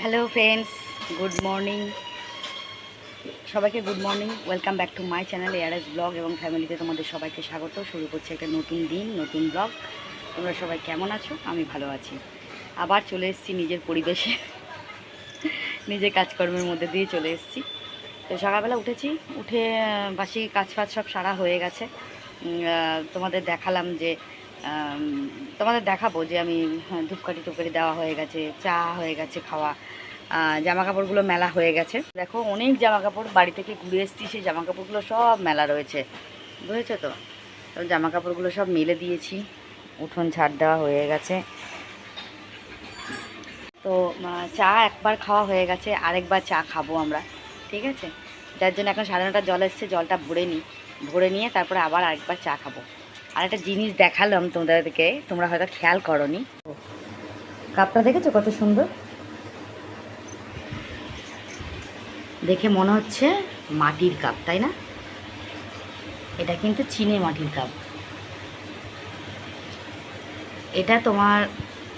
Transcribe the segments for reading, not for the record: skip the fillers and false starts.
Hello friends, good morning. সবাইকে good morning, welcome back to my channel ARS blog এবং ফ্যামিলিতে তোমাদের সবাইকে স্বাগত। শুরু করছে একটা নতুন দিন, নতুন ব্লগ। তোমরা সবাই কেমন আছো? আমি ভালো আছি। আবার চলে এসেছি নিজের পরিবেশে, নিজের কাজকর্মের মধ্যে দিয়ে চলে এসেছি। তো সকালবেলা উঠেছি, উঠে বাসি কাজ ফাজ সব সারা হয়ে গেছে। তোমাদের দেখালাম যে তোমাদের দেখাবো যে আমি ধূপকাঠি টুপকাঠি দেওয়া হয়ে গেছে, চা হয়ে গেছে খাওয়া, জামা কাপড়গুলো মেলা হয়ে গেছে। দেখো অনেক জামা কাপড় বাড়ি থেকে ঘুরে এসেছি, সেই জামা কাপড়গুলো সব মেলা রয়েছে, বুঝেছো তো? তো জামা কাপড়গুলো সব মেলে দিয়েছি, উঠোন ঝাড় দেওয়া হয়ে গেছে। তো চা একবার খাওয়া হয়ে গেছে, আরেকবার চা খাবো আমরা, ঠিক আছে? যার জন্য এখন 9:30 জল এসছে, জলটা ভরে নিই, ভরে নিয়ে তারপরে আবার আরেকবার চা খাবো। আর একটা জিনিস দেখালাম তোমাদেরকে, তোমরা হয়তো খেয়াল করোনি। কাপটা দেখেছো কত সুন্দর? দেখে মনে হচ্ছে মাটির কাপ, তাই না? এটা কিন্তু চিনে মাটির কাপ। এটা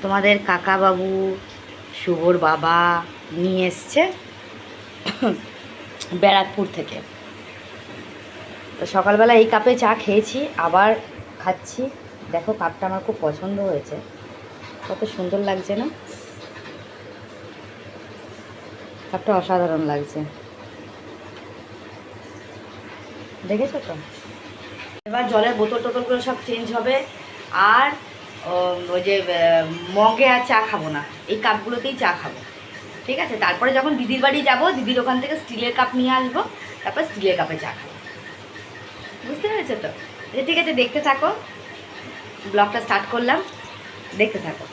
তোমাদের কাকাবাবু, শুভর বাবা নিয়ে এসছে ব্যারাকপুর থেকে। তো সকালবেলা এই কাপে চা খেয়েছি, আবার খাচ্ছি। দেখো কাপটা আমার খুব পছন্দ হয়েছে, কত সুন্দর লাগছে না? কাপটা অসাধারণ লাগছে, দেখেছো তো? এবার জলের বোতল টোতলগুলো সব চেঞ্জ হবে। আর ওই যে মগে আর চা খাবো না, এই কাপগুলোতেই চা খাবো, ঠিক আছে? তারপরে যখন দিদির বাড়ি যাব, দিদির ওখান থেকে স্টিলের কাপ নিয়ে আসবো, তারপর স্টিলের কাপে চা খাবো। বুঝতে পেরেছো তো? ঠিক আছে, দেখতে থাকো, ব্লগটা স্টার্ট করলাম, দেখতে থাকো।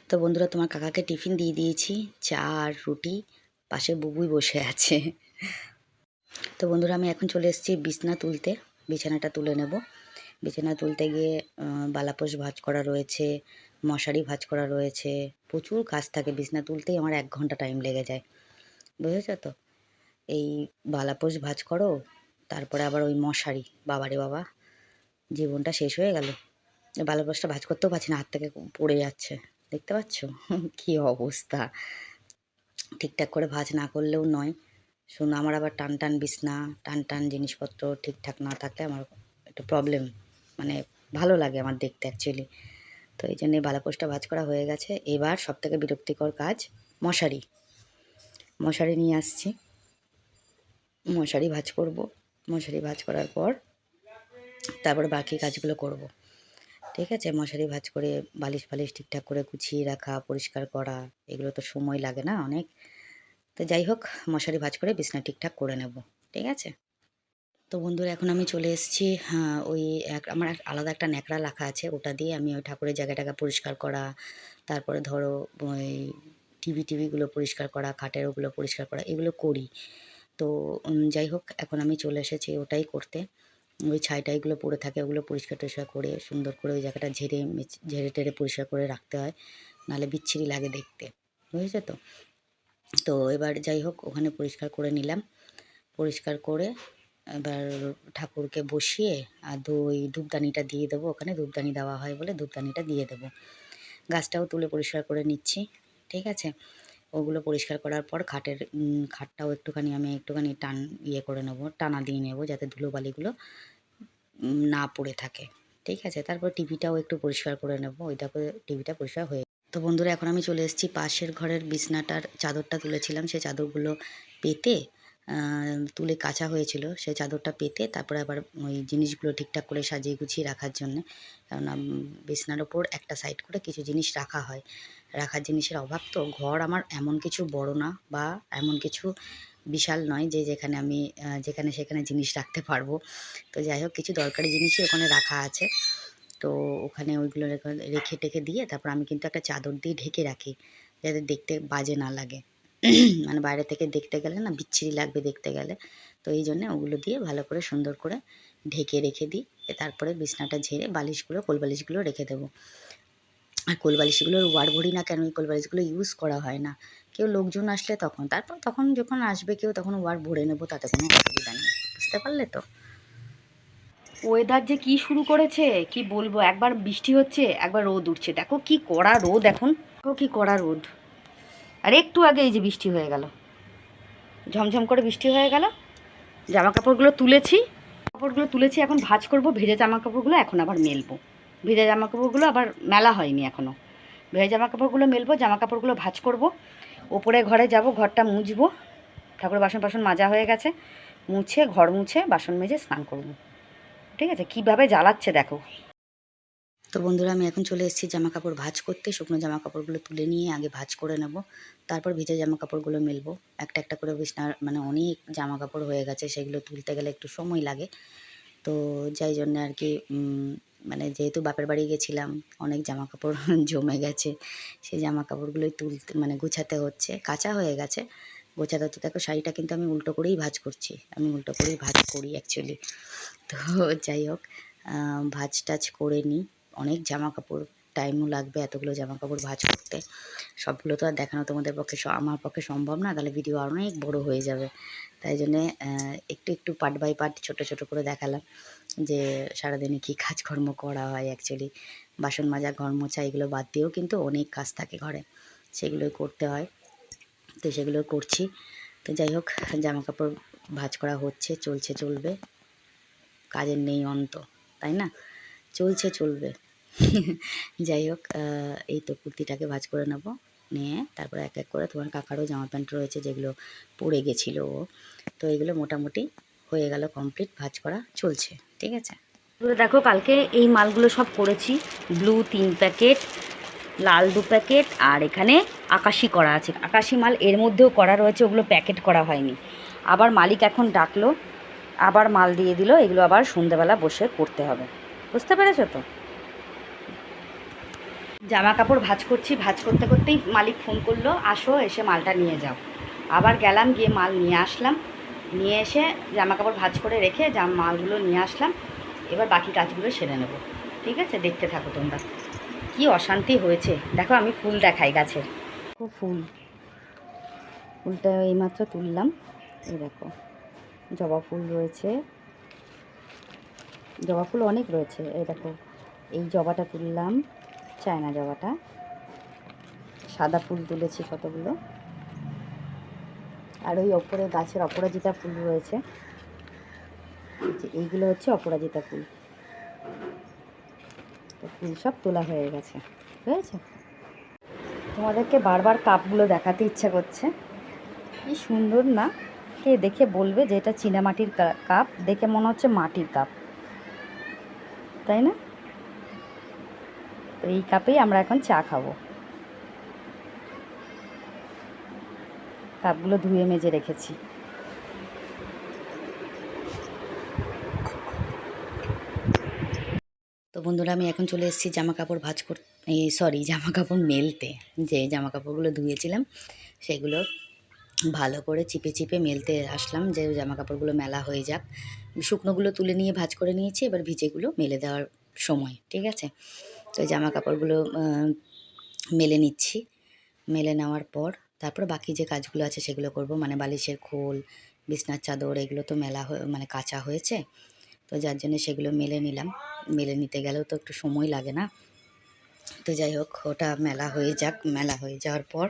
তো বন্ধুরা, তোমার কাকাকে টিফিন দিয়ে দিয়েছি, চা আর রুটি, পাশে বুবুই বসে আছে। তো বন্ধুরা, আমি এখন চলে এসেছি বিছনা তুলতে, বিছানাটা তুলে নেব। বিছানা তুলতে গিয়ে বালাপোষ ভাঁজ করা রয়েছে, মশারি ভাঁজ করা রয়েছে, প্রচুর কাজ থাকে। বিছনা তুলতেই আমার 1 ঘন্টা টাইম লেগে যায়, বুঝেছো তো? এই বালাপোষ ভাঁজ করো, তারপরে আবার ওই মশারি, বাবারে বাবা, জীবনটা শেষ হয়ে গেল। বালাপোষটা ভাঁজ করতেও পারছি না, হাত থেকে পড়ে যাচ্ছে, দেখতে পাচ্ছ কি অবস্থা। ঠিকঠাক করে ভাঁজ না করলেও নয়। শুনো, আমার আবার টান টান বিছনা, টান টান জিনিসপত্র ঠিকঠাক না থাকলে আমার একটু প্রবলেম, মানে ভালো লাগে আমার দেখতে অ্যাকচুয়ালি। তো এই জন্যে বালাপোষটা ভাঁজ করা হয়ে গেছে। এবার সবথেকে বিরক্তিকর কাজ মশারি। মশারি নিয়ে আসছি, মশারি ভাঁজ করব। মশারি ভাঁজ করার পর তারপরে বাকি কাজগুলো করব, ঠিক আছে? মশারি ভাঁজ করে বালিশ ফালিশ ঠিকঠাক করে গুছিয়ে রাখা, পরিষ্কার করা, এগুলো তো সময় লাগে না অনেক। তো যাই হোক, মশারি ভাঁজ করে বিছনা ঠিকঠাক করে নেব, ঠিক আছে? তো বন্ধুরা, এখন আমি চলে এসেছি, হ্যাঁ, ওই আমার আলাদা একটা ন্যাকড়া রাখা আছে, ওটা দিয়ে আমি ওই ঠাকুরের জায়গাটাকে পরিষ্কার করা, তারপরে ধরো ওই টিভিগুলো পরিষ্কার করা, খাটের ওগুলো পরিষ্কার করা, এগুলো করি। তো যাই হোক, এখন আমি চলে এসেছি ওটাই করতে। ওই ছাইটাইগুলো পড়ে থাকে, ওগুলো পরিষ্কার টরিষ্কার করে সুন্দর করে ওই জায়গাটা ঝেড়ে টেড়ে পরিষ্কার করে রাখতে হয়, নাহলে বিচ্ছিরি লাগে দেখতে, বুঝেছো তো? তো এবার যাই হোক, ওখানে পরিষ্কার করে নিলাম। পরিষ্কার করে এবার ঠাকুরকে বসিয়ে আর ধূপদানিটা দিয়ে দেবো, ওখানে ধূপদানি দেওয়া হয় বলে ধূপদানিটা দিয়ে দেবো। গাছটাও তুলে পরিষ্কার করে নিচ্ছি, ঠিক আছে? ওগুলো পরিষ্কার করার পর খাটটাও আমি একটুখানি করে নেবো, টানা দিয়ে নেবো, যাতে ধুলোবালিগুলো না পড়ে থাকে, ঠিক আছে? তারপর টিভিটাও একটু পরিষ্কার করে নেবো, টিভিটা পরিষ্কার হয়ে। তো বন্ধুরা, এখন আমি চলে এসেছি পাশের ঘরের বিছনাটার চাদরটা তুলেছিলাম, সেই চাদরগুলো পেতে তুলে কাচা হয়েছিল, সেই চাদরটা পেতে তারপরে আবার ওই জিনিসগুলো ঠিকঠাক করে সাজিয়ে গুছিয়ে রাখার জন্যে। কেননা বিছনার ওপর একটা সাইড করে কিছু জিনিস রাখা হয়, রাখার জিনিসের অভাব। তো ঘর আমার এমন কিছু বড় না বা এমন কিছু বিশাল নয় যে আমি যেখানে সেখানে জিনিস রাখতে পারবো। তো যাই হোক, কিছু দরকারি জিনিসই ওখানে রাখা আছে। তো ওখানে ওইগুলো রেখে টেখে দিয়ে তারপর আমি কিন্তু একটা চাদর দিয়ে ঢেকে রাখি, যাতে দেখতে বাজে না লাগে। মানে বাইরে থেকে দেখতে গেলে না বিচ্ছিরি লাগবে দেখতে গেলে। তো এই জন্যে ওগুলো দিয়ে ভালো করে সুন্দর করে ঢেকে রেখে দিই। তারপরে বিছনাটা ঝেড়ে কোলবালিশগুলো রেখে দেবো। আর কোলবালিশগুলোর ওয়ার ভরি না কেন, ওই কোলবালিশগুলো ইউজ করা হয় না। কেউ লোকজন আসলে তখন যখন আসবে কেউ, তখন ওয়ার ভরে নেবো, তাতে কোনো অসুবিধা নেই। বুঝতে পারলে তো? ওয়েদার যে কি শুরু করেছে কি বলবো, একবার বৃষ্টি হচ্ছে, একবার রোদ উঠছে। দেখো কি কড়া রোদ, এখন দেখো কি কড়া রোদ। আর একটু আগে এই যে বৃষ্টি হয়ে গেল, ঝমঝম করে বৃষ্টি হয়ে গেল। জামা কাপড়গুলো তুলেছি, এখন ভাঁজ করব। ভেজা জামা কাপড়গুলো এখন আবার মেলবো। ভেজা জামা কাপড়গুলো আবার মেলা হয়নি এখনও। ভেজা জামা কাপড়গুলো মেলবো, জামা কাপড়গুলো ভাঁজ করব। ওপরে ঘরে যাব, ঘরটা মুছবো। ঠাকুরের বাসন মাজা হয়ে গেছে, মুছে ঘর মুছে বাসন মেজে স্নান করব। ঠিক আছে, কীভাবে জ্বালাচ্ছে দেখো। তো বন্ধুরা, আমি এখন চলে এসেছি জামা কাপড় ভাঁজ করতে। শুকনো জামা কাপড়গুলো তুলে নিয়ে আগে ভাঁজ করে নেব, তারপর ভেজা জামা কাপড়গুলো মেলবো। একটা একটা করে বিছনার মানে অনেক জামা কাপড় হয়ে গেছে, সেগুলো তুলতে গেলে একটু সময় লাগে। তো যাই জন্য আর কি মানে যেহেতু বাপের বাড়ি গেছিলাম, অনেক জামা কাপড় জমে গেছে, সেই জামা কাপড়গুলোই তুলতে মানে গুছাতে হচ্ছে। কাঁচা হয়ে গেছে, গোছাতে হচ্ছে। দেখো শাড়িটা কিন্তু আমি উল্টো করেই ভাঁজ করছি, আমি উল্টো করেই ভাঁজ করি অ্যাকচুয়ালি। তো যাই হোক, ভাঁজ টাজ করে নিই। অনেক জামা কাপড়, টাইমও লাগবে এতগুলো জামা কাপড় ভাঁজ করতে। সবগুলো তো আর দেখানো তোমাদের পক্ষে আমার পক্ষে সম্ভব না, তাহলে ভিডিও অনেক বড় হয়ে যাবে। তাই জন্যে একটু একটু পার্ট বাই পার্ট ছোটো ছোটো করে দেখালাম যে সারাদিনে কী কাজকর্ম করা হয়। অ্যাকচুয়ালি বাসন মাজা, ঘর মোছা এগুলো বাদ দিয়েও কিন্তু অনেক কাজ থাকে ঘরে, সেগুলোই করতে হয়। তো সেগুলো করছি। তো যাই হোক, জামা কাপড় ভাঁজ করা হচ্ছে, চলবে, কাজের নেই অন্ত, তাই না? চলবে। যাই হোক, এই তো কুর্তিটাকে ভাঁজ করে নেব, নিয়ে তারপরে এক এক করে তোমার কাকারও জামা প্যান্ট রয়েছে যেগুলো পরে গেছিলো। তো এগুলো মোটামুটি হয়ে গেল, কমপ্লিট ভাঁজ করা চলছে। ঠিক আছে, দেখো কালকে এই মালগুলো সব করেছি। ব্লু 3 প্যাকেট, লাল 2 প্যাকেট, আর এখানে আকাশি করা আছে। আকাশি মাল এর মধ্যেও করা রয়েছে, ওগুলো প্যাকেট করা হয়নি। আবার মালিক এখন ডাকলো, আবার মাল দিয়ে দিল। এগুলো আবার সন্ধ্যেবেলা বসে করতে হবে, বুঝতে পেরেছো তো? জামা কাপড় ভাঁজ করছি, ভাঁজ করতে করতেই মালিক ফোন করলো, আসো এসে মালটা নিয়ে যাও। আবার গেলাম, গিয়ে মাল নিয়ে আসলাম। নিয়ে এসে জামা কাপড় ভাঁজ করে রেখে মালগুলো নিয়ে আসলাম। এবার বাকি কাজগুলো সেরে নেব। ঠিক আছে, দেখতে থাকো তোমরা। কি অশান্তি হয়েছে দেখো। আমি ফুল দেখাই গাছের, খুব ফুলটা এইমাত্র তুললাম। এই দেখো, জবা ফুল রয়েছে, জবা ফুল অনেক রয়েছে। এই দেখো, এই জবাটা তুললাম, চায়না জবাটা। সাদা ফুল তুলেছি কতগুলো, আর ওই ওপরে গাছের অপরাজিতা ফুল রয়েছে। এইগুলো হচ্ছে অপরাজিতা ফুল। তো ফুল সব তোলা হয়ে গেছে, বুঝেছো? তোমাদেরকে বারবার কাপগুলো দেখাতে ইচ্ছা করছে, কি সুন্দর না? কে দেখে বলবে যে এটা চীনামাটির কাপ, দেখে মনে হচ্ছে মাটির কাপ, তাই না? তো এই কাপেই আমরা এখন চা খাবো। কাপগুলো ধুয়ে মেজে রেখেছি। তো বন্ধুরা, আমি এখন চলে এসেছি জামা কাপড় ভাঁজ করতে, জামা কাপড় মেলতে। যে জামা কাপড়গুলো ধুয়েছিলাম সেগুলো ভালো করে চিপে চিপে মেলতে আসলাম, যে জামা কাপড়গুলো মেলা হয়ে যাক। শুকনোগুলো তুলে নিয়ে ভাঁজ করে নিয়েছি, এবার ভিজেগুলো মেলে দেওয়ার সময়। ঠিক আছে, তো জামা কাপড়গুলো মেলে নিচ্ছি। মেলে নেওয়ার পর তারপর বাকি যে কাজগুলো আছে সেগুলো করব। মানে বালিশের খোল, বিছনার চাদর, এগুলো তো মেলা মানে কাচা হয়েছে, তো যার জন্য সেগুলো মেলে নিলাম। মেলে নিতে গেলেও তো একটু সময় লাগে না। তো যাই হোক, ওটা মেলা হয়ে যাক। মেলা হয়ে যাওয়ার পর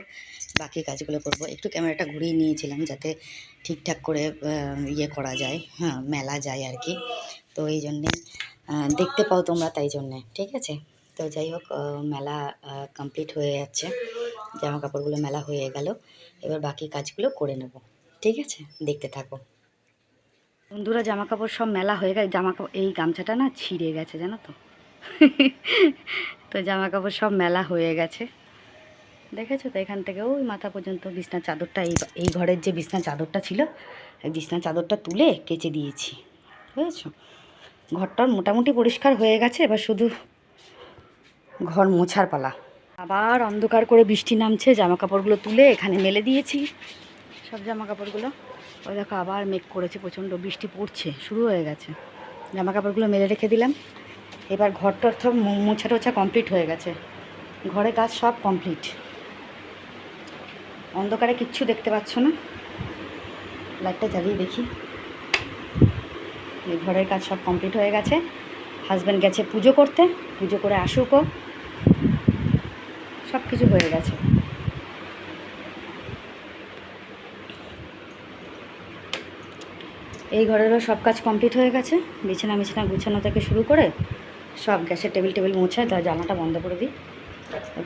বাকি কাজগুলো করব। একটু ক্যামেরাটা ঘুরিয়ে নিয়েছিলাম যাতে ঠিকঠাক করে ইয়ে করা যায়, হ্যাঁ, মেলা যায় আর কি। তো এই জন্যে দেখতে পাও তোমরা, তাই জন্যে। ঠিক আছে, তো যাই হোক, মেলা কমপ্লিট হয়ে যাচ্ছে, জামা কাপড়গুলো মেলা হয়ে গেল। এবার বাকি কাজগুলো করে নেব। ঠিক আছে, দেখতে থাকো বন্ধুরা। জামা কাপড় সব মেলা হয়ে গেছে। জামা কাপড়, এই গামছাটা না ছিঁড়ে গেছে জানো তো। তো জামা কাপড় সব মেলা হয়ে গেছে, দেখেছো তো? এখান থেকে ওই মাথা পর্যন্ত বিছনার চাদরটা, এই ঘরের যে বিছনার চাদরটা ছিল, এই বিছনার চাদরটা তুলে কেচে দিয়েছি, বুঝেছো? ঘরটার মোটামুটি পরিষ্কার হয়ে গেছে, এবার শুধু ঘর মোছার পালা। আবার অন্ধকার করে বৃষ্টি নামছে, জামা কাপড়গুলো তুলে এখানে মেলে দিয়েছি সব জামা কাপড়গুলো। ওই দেখো, আবার মেঘ করেছে, প্রচণ্ড বৃষ্টি পড়ছে, শুরু হয়ে গেছে। জামা কাপড়গুলো মেলে রেখে দিলাম। এবার ঘরটার সব মোছা টোছা কমপ্লিট হয়ে গেছে, ঘরে কাজ সব কমপ্লিট। অন্ধকারে কিচ্ছু দেখতে পাচ্ছ না, লাইটটা জ্বালিয়ে দেখি। এই ঘরের কাজ সব কমপ্লিট হয়ে গেছে। হাজব্যান্ড গেছে পুজো করতে, পুজো করে আসুকও, সব কিছু হয়ে গেছে। এই ঘরেরও সব কাজ কমপ্লিট হয়ে গেছে, বিছানা মিছানা গুছানো থেকে শুরু করে সব, গ্যাসের টেবিল মোছা, তার জানাটা বন্ধ করে দিই,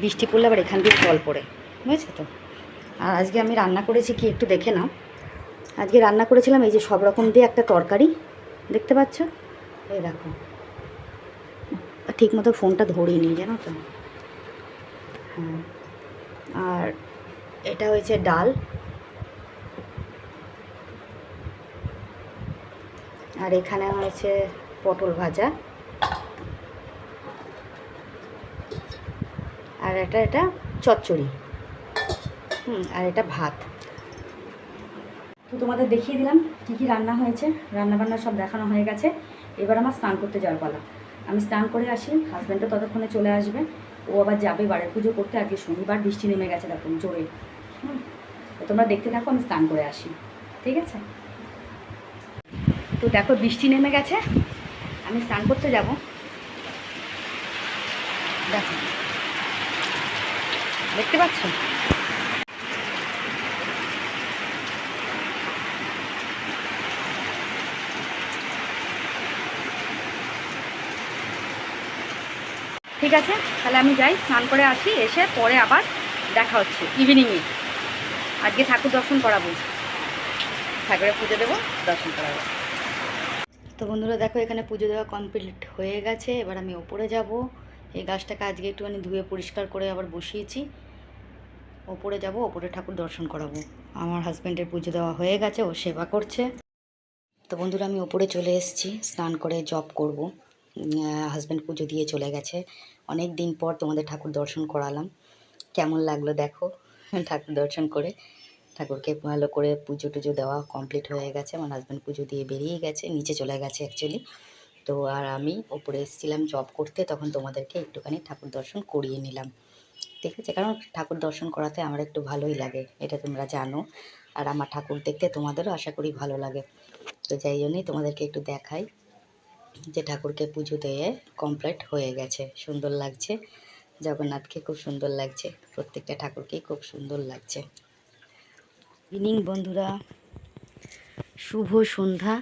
বৃষ্টি পড়লে আবার এখান দিয়ে জল পড়ে, বুঝেছো তো। আর আজকে আমি রান্না করেছি কি একটু দেখে নাও। আজকে রান্না করেছিলাম এই যে সব রকম দিয়ে একটা তরকারি, দেখতে পাচ্ছ, এই দেখো, ঠিক মতো ফোনটা ধরিনি জানো তো। হ্যাঁ, আর এটা হয়েছে ডাল, আর এখানে হয়েছে পটল ভাজা, আর এটা চচ্চড়ি, আর এটা ভাত। তো তোমাদের দেখিয়ে দিলাম কী কী রান্না হয়েছে, রান্নাবান্না সব দেখানো হয়ে গেছে। এবার আমার স্নান করতে যাওয়ার পালা। আমি স্নান করে আসি, হাজব্যান্ডও ততক্ষণে চলে আসবে, ও আবার যাবে বাড়ি পুজো করতে। আজকে শনিবার, বৃষ্টি নেমে গেছে দেখুন জোরে। তো তোমরা দেখতে থাকো, আমি স্নান করে আসি, ঠিক আছে। তো দেখো বৃষ্টি নেমে গেছে, আমি স্নান করতে যাব। দেখো, দেখতে পাচ্ছ, ঠিক আছে। তাহলে আমি যাই, স্নান করে আসি, এসে পরে আবার দেখা হচ্ছে ইভিনিংয়ে। আজকে ঠাকুর দর্শন করাবো, ঠাকুরের পুজো দেবো, দর্শন করাবো। তো বন্ধুরা দেখো, এখানে পুজো দেওয়া কমপ্লিট হয়ে গেছে। এবার আমি ওপরে যাব। এই গাছটাকে আজকে একটুখানি ধুয়ে পরিষ্কার করে আবার বসিয়েছি। ওপরে যাব, ওপরে ঠাকুর দর্শন করাবো। আমার হাজব্যান্ডের পুজো দেওয়া হয়ে গেছে, ও সেবা করছে। তো বন্ধুরা আমি ওপরে চলে এসেছি, স্নান করে জব করব। হাজব্যান্ড পুজো দিয়ে চলে গেছে। অনেক দিন পর তোমাদের ঠাকুর দর্শন করালাম, কেমন লাগলো দেখো। ঠাকুর দর্শন করে ঠাকুরকে ভালো করে পুজো টুজো দেওয়া কমপ্লিট হয়ে গেছে। আমার হাজব্যান্ড পুজো দিয়ে বেরিয়ে গেছে, নিচে চলে গেছে অ্যাকচুয়ালি। তো আর আমি ওপরে এসেছিলাম জব করতে, তখন তোমাদেরকে একটুখানি ঠাকুর দর্শন করিয়ে নিলাম, ঠিক আছে। কারণ ঠাকুর দর্শন করাতে আমার একটু ভালোই লাগে, এটা তোমরা জানো। আর আমার ঠাকুর দেখতে তোমাদেরও আশা করি ভালো লাগে। তো যাই জন্যই তোমাদেরকে একটু দেখাই যে ঠাকুরকে পুজো দিয়ে কমপ্লিট হয়ে গেছে। সুন্দর লাগছে, জগন্নাথকে খুব সুন্দর লাগছে, প্রত্যেকটা ঠাকুরকেই খুব সুন্দর লাগছে। ইভিনিং বন্ধুরা, শুভ সন্ধ্যা।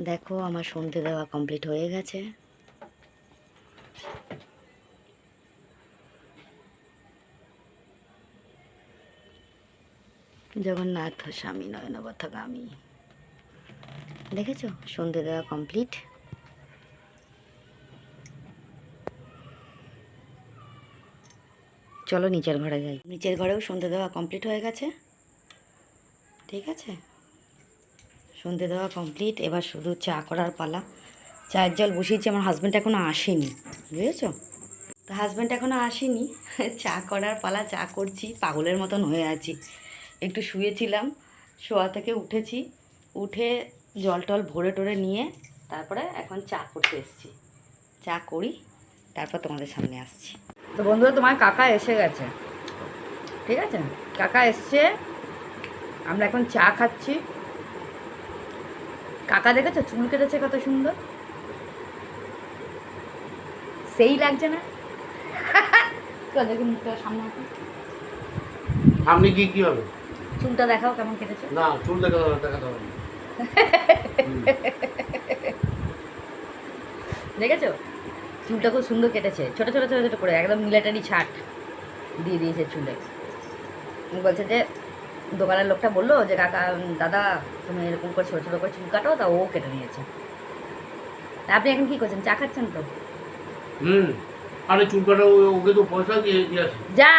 দেখো আমার সন্ধে দেওয়া কমপ্লিট হয়ে গেছে। জগন্নাথ স্বামী নয়নপথগামী, দেখেছো সন্ধে দেওয়া কমপ্লিট। চলো নিচের ঘরে যাই। নিচের ঘরেও সন্ধে দেওয়া কমপ্লিট হয়ে গেছে, ঠিক আছে। সন্ধে দেওয়া কমপ্লিট, এবার শুধু চা করার পালা। চায়ের জল বসিয়েছি, আমার হাজব্যান্ড এখনও আসেনি, বুঝেছো তো। হাজব্যান্ড এখনও আসেনি, চা করার পালা। চা করছি, পাগলের মতন হয়ে আছি। একটু শুয়েছিলাম, শোয়া থেকে উঠেছি, উঠে জল টল ভরে টরে নিয়ে তারপরে এখন চা করতে এসেছি। চা করি, তারপর তোমাদের সামনে আসছি। তো বন্ধুরা তোমার কাকা এসে গেছে, ঠিক আছে। কাকা এসছে, আমরা এখন চা খাচ্ছি। কাকা দেখেছো চুল কেটেছে কত সুন্দর, সেই লাগছে না? মুখটা সামনে আপনি কি হবে চুলটা দেখাও কেমন কেটেছে। না, চুল দেখাতে হবে। দেখেছো চুলটা খুব সুন্দর কেটেছে, ছোটো ছোটো ছোটো ছোটো করে, একদম মিলিটারি ছাট দিয়ে দিয়েছে চুলে। বলছে যে দোকানের লোকটা বললো যে কাকা দাদা তুমি এরকম করে ছোটো ছোটো করে চুল কাটো, তা ও কেটে নিয়েছে। আপনি এখন কী করছেন, চা খাচ্ছেন তো? আরে চুল কাটা ওকে তো পয়সা দিয়ে আসে। যা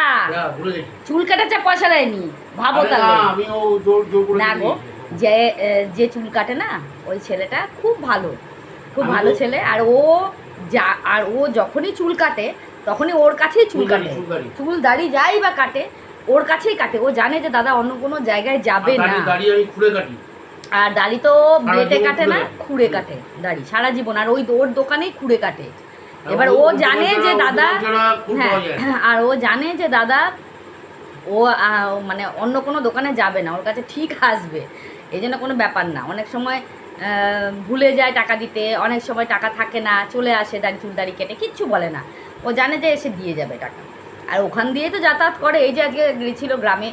ভুলে গেছি, চুল কাটাচ্ছে পয়সা দেয়নি, ভাবো তাহলে। আমি ও জোর করে না গো, যে চুল কাটে না ওই ছেলেটা খুব ভালো, খুব ভালো ছেলে। আর ও যখনই চুল কাটে তখনই ওর কাছেই চুল কাটে, চুল দাড়ি যাই বা কাটে ওর কাছেই কাটে। ও জানে যে দাদা অন্য কোনো জায়গায় যাবে না। আর দাড়ি তো ব্লেডে কাটে না, খুঁড়ে কাটে দাড়ি সারা জীবন। আর ওর দোকানেই খুঁড়ে কাটে। এবার ও জানে যে দাদা, হ্যাঁ, আর ও জানে যে দাদা ও মানে অন্য কোনো দোকানে যাবে না, ওর কাছে ঠিক আসবে, এই জন্য কোনো ব্যাপার না। অনেক সময় ভুলে যায় টাকা দিতে, অনেক সময় টাকা থাকে না, চলে আসে চুল দাড়ি কেটে, কিচ্ছু বলে না। ও জানে যে এসে দিয়ে যাবে টাকা, আর ওখান দিয়েই তো যাতায়াত করে। এই যে আজকে গেছিল গ্রামে,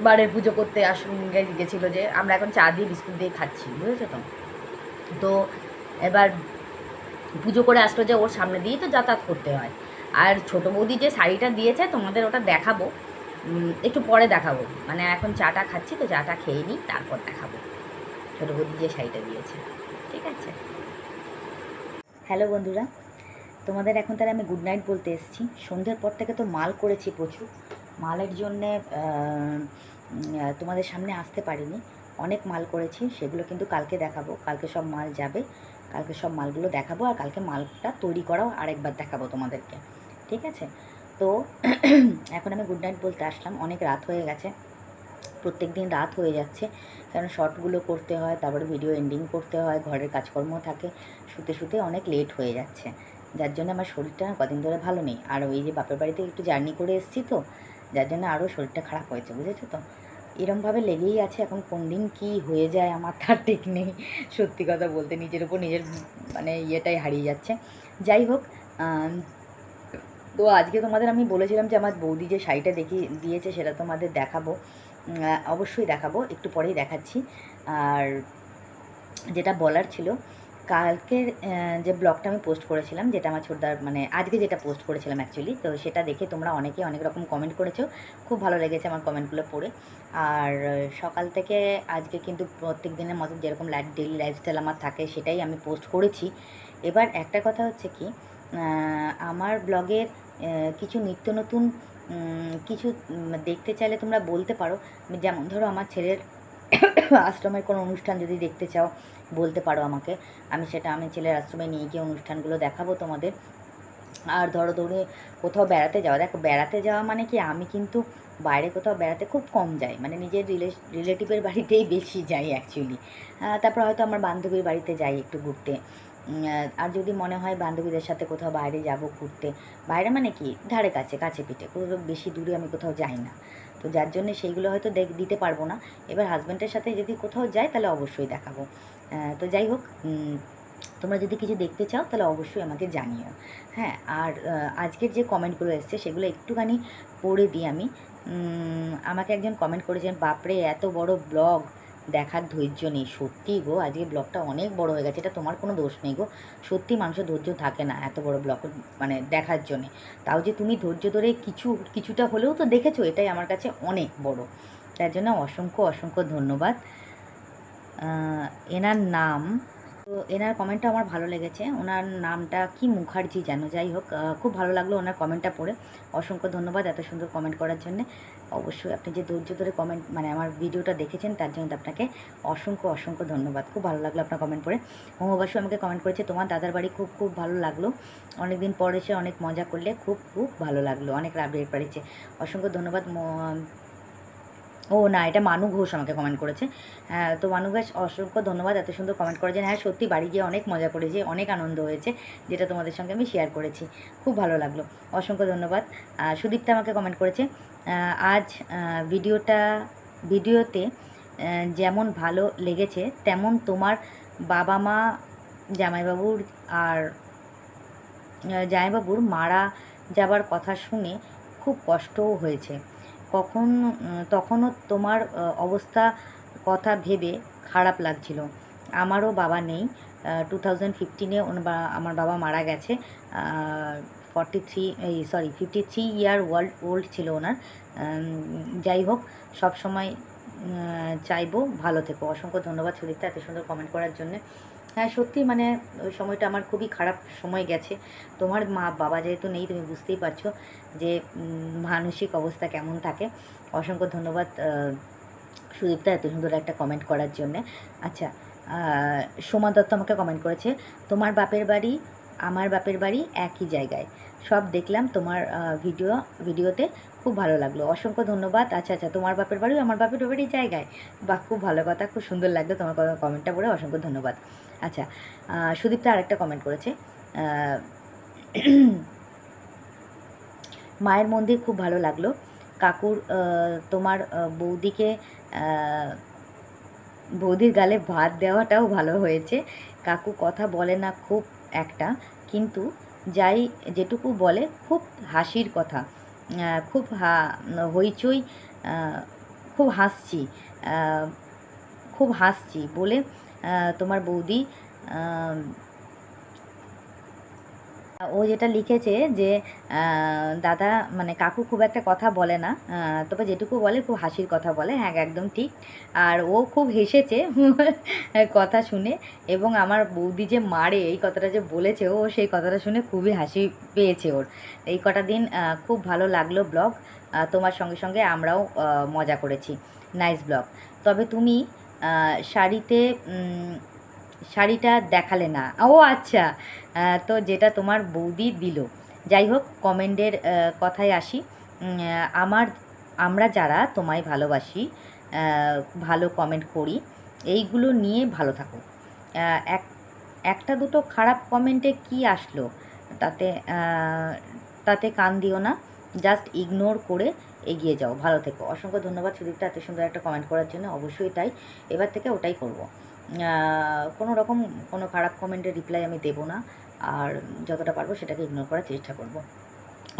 বাড়ির পুজো করতে গেছিলো, যে আমরা এখন চা দিয়ে বিস্কুট দিয়ে খাচ্ছি, বুঝেছো তো। তো এবার পুজো করে আসলো, যে ওর সামনে দিয়েই তো যাতায়াত করতে হয়। আর ছোটো বৌদি যে শাড়িটা দিয়েছে তোমাদের ওটা দেখাবো, একটু পরে দেখাবো, মানে এখন চাটা খাচ্ছি তো, চাটা খেয়ে নিই তারপর দেখাবো ছোটো বৌদি যে শাড়িটা দিয়েছে, ঠিক আছে। হ্যালো বন্ধুরা, তোমাদের এখন তাহলে আমি গুড নাইট বলতে এসেছি। সন্ধ্যের পর থেকে তো মাল করেছি প্রচুর, মালের জন্যে তোমাদের সামনে আসতে পারিনি। অনেক মাল করেছি, সেগুলো কিন্তু কালকে দেখাবো। কালকে সব মাল যাবে, কালকে সব মালগুলো দেখাবো, আর কালকে মালটা তৈরি করাও আরেকবার দেখাবো তোমাদেরকে, ঠিক আছে। তো এখন আমি গুড নাইট বলতে আসলাম, অনেক রাত হয়ে গেছে, প্রত্যেক দিন রাত হয়ে যাচ্ছে, কারণ শর্টগুলো করতে হয়, তারপরে ভিডিও এন্ডিং করতে হয়, ঘরের কাজকর্ম থাকে, শুতে শুতে অনেক লেট হয়ে যাচ্ছে, যার জন্য আমার শরীরটা কদিন ধরে ভালো নেই। আর ওই যে বাপের বাড়িতে একটু জার্নি করে এসেছি তো, যার জন্য আরও শরীরটা খারাপ হয়েছে, বুঝেছো তো। এরমভাবে লেগেই আছে, এখন কোন দিন কী হয়ে যায় আমার তার ঠিক নেই, সত্যি কথা বলতে নিজের উপর নিজের মানে ইয়েটাই হারিয়ে যাচ্ছে। যাই হোক, তো আজকে তোমাদের আমি বলেছিলাম যে আমার বৌদি যে শাড়িটা দিয়েছে সেটা তোমাদের দেখাবো, অবশ্যই দেখাবো, একটু পরেই দেখাচ্ছি। আর যেটা বলার ছিল, কালকের যে ব্লগটা আমি পোস্ট করেছিলাম, যেটা আমার ছোটদার মানে আজকে যেটা পোস্ট করেছিলাম অ্যাকচুয়ালি, তো সেটা দেখে তোমরা অনেকে অনেক রকম কমেন্ট করেছো, খুব ভালো লেগেছে আমার কমেন্টগুলো পড়ে। আর সকাল থেকে আজকে কিন্তু প্রত্যেক দিনের মতো যেরকম ডেইলি লাইফস্টাইল আমার থাকে সেটাই আমি পোস্ট করেছি। এবার একটা কথা হচ্ছে কি, আমার ব্লগের কিছু নিত্য নতুন কিছু দেখতে চাইলে তোমরা বলতে পারো। যেমন ধরো আমার ছেলের আশ্রমের কোনো অনুষ্ঠান যদি দেখতে চাও বলতে পারো আমাকে, আমি ছেলের আশ্রমে নিয়ে গিয়ে অনুষ্ঠানগুলো দেখাবো তোমাদের। আর ধরো কোথাও বেড়াতে যাওয়া, দেখো বেড়াতে যাওয়া মানে কি, আমি কিন্তু বাইরে কোথাও বেড়াতে খুব কম যাই, মানে নিজের রিলেটিভের বাড়িতেই বেশি যাই অ্যাকচুয়ালি। তারপর হয়তো আমার বান্ধবীর বাড়িতে যাই একটু ঘুরতে। আর যদি মনে হয় বান্ধবীদের সাথে কোথাও বাইরে যাব ঘুরতে, বাইরে মানে কি ধারে কাছে কাছে পিঠে, কোথাও বেশি দূরে আমি কোথাও যাই না, তো যার জন্যে সেইগুলো হয়তো দিতে পারবো না। এবার হাজব্যান্ডের সাথে যদি কোথাও যাই তাহলে অবশ্যই দেখাবো। তো যাই হোক, তোমরা যদি কিছু দেখতে চাও তাহলে অবশ্যই আমাকে জানিও। হ্যাঁ, আর আজকের যে কমেন্টগুলো এসছে সেগুলো একটুখানি পড়ে দিই আমি। আমাকে একজন কমেন্ট করেছেন, বাপরে এত বড় ব্লগ দেখার ধৈর্য নেই। সত্যি গো, আজকে ব্লগটা অনেক বড় হয়ে গেছে, এটা তোমার কোনো দোষ নেই গো, সত্যি মানুষের ধৈর্য থাকে না এত বড় ব্লগ মানে দেখার জন্যে। তাও যে তুমি ধৈর্য ধরে কিছুটা হলেও তো দেখেছো, এটাই আমার কাছে অনেক বড়, তার জন্য অসংখ্য অসংখ্য ধন্যবাদ। এনার নাম, তো এনার কমেন্টটা আমার ভালো লেগেছে, ওনার নামটা কি মুখার্জি যেন, যাই হোক খুব ভালো লাগলো ওনার কমেন্টটা পড়ে। অসংখ্য ধন্যবাদ এত সুন্দর কমেন্ট করার জন্যে। অবশ্যই আপনি যে ধৈর্য ধরে কমেন্ট মানে আমার ভিডিওটা দেখেছেন তার জন্য আপনাকে অসংখ্য অসংখ্য ধন্যবাদ, খুব ভালো লাগলো আপনার কমেন্ট পড়ে। মহুবাসু আমাকে কমেন্ট করেছে, তোমার দাদার বাড়ি খুব খুব ভালো লাগলো, অনেক দিন পর এসে অনেক মজা করলে, খুব খুব ভালো লাগলো, অনেক আপডেট পাঠিয়েছে। অসংখ্য ধন্যবাদ। ও না, এটা মানু ঘোষ আমাকে কমেন্ট করেছে। হ্যাঁ, তো মানু ঘোষ অসংখ্য ধন্যবাদ এত সুন্দর কমেন্ট করেছেন। হ্যাঁ সত্যি, বাড়ি গিয়ে অনেক মজা করেছি, অনেক আনন্দ হয়েছে, যেটা তোমাদের সঙ্গে আমি শেয়ার করেছি, খুব ভালো লাগলো, অসংখ্য ধন্যবাদ। সুদীপ্তা আমাকে কমেন্ট করেছে, আজ ভিডিওতে যেমন ভালো লেগেছে তেমন তোমার বাবা মা জামাইবাবুর আর জামাইবাবুর মারা যাবার কথা শুনে খুব কষ্টও হয়েছে। তখনও তোমার অবস্থা কথা ভেবে খারাপ লাগছিল। আমারও বাবা নেই, 2015-এ আমার বাবা মারা গেছে। 53 ইয়ার ওল্ড ছিল ওনার। যাই হোক, সবসময় চাইবো ভালো থেকো। অসংখ্য ধন্যবাদ সুদীপ্তা এত সুন্দর কমেন্ট করার জন্যে। হ্যাঁ সত্যি, মানে ওই সময়টা আমার খুবই খারাপ সময় গেছে। তোমার মা বাবা যেহেতু নেই, তুমি বুঝতেই পারছো যে মানসিক অবস্থা কেমন থাকে। অসংখ্য ধন্যবাদ সুদীপ্তা এত সুন্দর একটা কমেন্ট করার জন্যে। আচ্ছা, সোমা দত্ত আমাকে কমেন্ট করেছে, তোমার বাপের বাড়ি আমার বাপের বাড়ি একই জায়গায়, সব দেখলাম তোমার ভিডিওতে, খুব ভালো লাগলো। অসংখ্য ধন্যবাদ। আচ্ছা আচ্ছা, তোমার বাপের বাড়িও আমার বাপের বাড়ি জায়গায়, বাহ খুব ভালো কথা, খুব সুন্দর লাগলো তোমার কমেন্টটা পড়ে, অসংখ্য ধন্যবাদ। আচ্ছা, সুদীপ্তা আরেকটা কমেন্ট করেছে, মায়ের মন্দির খুব ভালো লাগলো কাকুর, তোমার বৌদির গালে ভাত দেওয়াটাও ভালো হয়েছে। কাকু কথা বলে না খুব একটা, কিন্তু যেটুকু বলে খুব হাসির কথা, খুব হইচই খুব হাসছি, আহ, খুব হাসছি বলে তোমার বৌদি ও যেটা লিখেছে যে দাদা মানে কাকু খুব একটা কথা বলে না, তবে যেটুকু বলে খুব হাসির কথা বলে। হ্যাঁ, একদম ঠিক। আর ও খুব হেসেছে কথা শুনে, এবং আমার বৌদি যে মারে এই কথাটা যে বলেছে, ও সেই কথাটা শুনে খুবই হাসি পেয়েছে ওর। এই কটা দিন খুব ভালো লাগলো ব্লগ, তোমার সঙ্গে সঙ্গে আমরাও মজা করেছি। Nice blog. তবে তুমি শাড়িতে শাড়িটা দেখালে না। ও আচ্ছা, তো যেটা তোমার বৌদি দিল। যাই হোক, কমেন্টের কথায় আসি। আমার আমরা যারা তোমায় ভালোবাসি, ভালো কমেন্ট করি, এইগুলো নিয়ে ভালো থাকো। এক একটা দুটো খারাপ কমেন্টে কি আসলো, তাতে তাতে কান দিও না, জাস্ট ইগনোর করে এগিয়ে যাও। ভালো থেকো। অসংখ্য ধন্যবাদ সুদীপ্তা এত সুন্দর একটা কমেন্ট করার জন্য। অবশ্যই তাই, এবার থেকে ওটাই করব। কোনো রকম কোনো খারাপ কমেন্টের রিপ্লাই আমি দেবো না, আর যতটা পারবো সেটাকে ইগনোর করার চেষ্টা করব।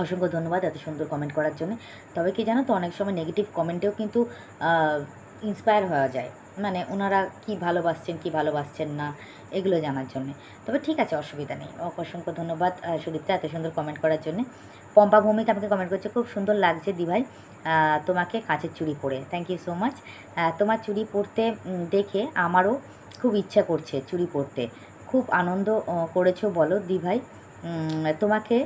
অসংখ্য ধন্যবাদ এত সুন্দর কমেন্ট করার জন্য। তবে কি জানো তো, অনেক সময় নেগেটিভ কমেন্টেও কিন্তু ইন্সপায়ার হওয়া যায়, মানে ওনারা কি ভালোবাসছেন কি ভালোবাসছেন না এগুলো জানার জন্যে। তবে ঠিক আছে, অসুবিধা নেই। অসংখ্য ধন্যবাদ সুদীপ্তা এত সুন্দর কমেন্ট করার জন্যে। পম্পা ভৌমিক আমাকে কমেন্ট করছে, খুব সুন্দর লাগছে দিভাই তোমাকে কাঁচের চুড়ি পরে। Thank you so much. তোমার চুড়ি পরতে দেখে আমারও খুব ইচ্ছা করছে চুড়ি পরতে। খুব আনন্দ করেছো বলো দিভাই। তোমাকে